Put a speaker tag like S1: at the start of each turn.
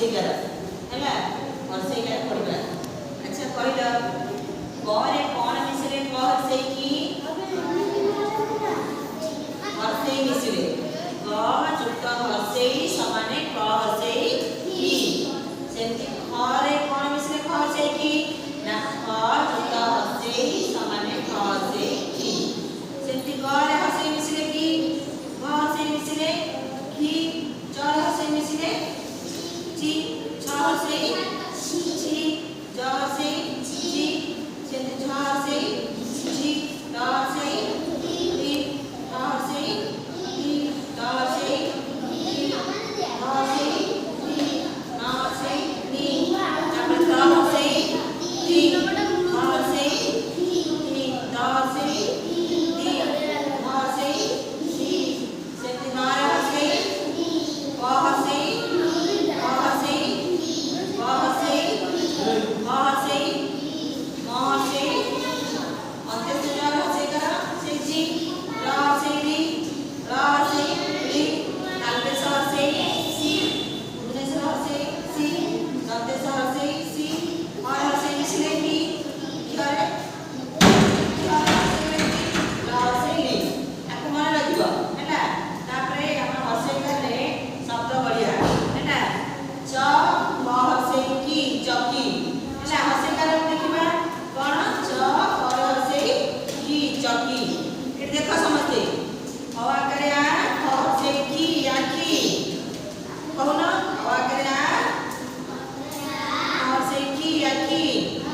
S1: हसेइगार हैला हसेइगार पड़बा। अच्छा कहला गरे कोन मिसले क हसेई की हसेई मिसले ग जुक्त हसेई समाने क हसेई की सेंति खरे कोन मिसले ख हसेई की ना ख जुक्त हसेई समाने ख हसेई की सेंति गरे हसेई मिसले की ग हसेई मिसले की चर हसेई मिसले ची छ हसेई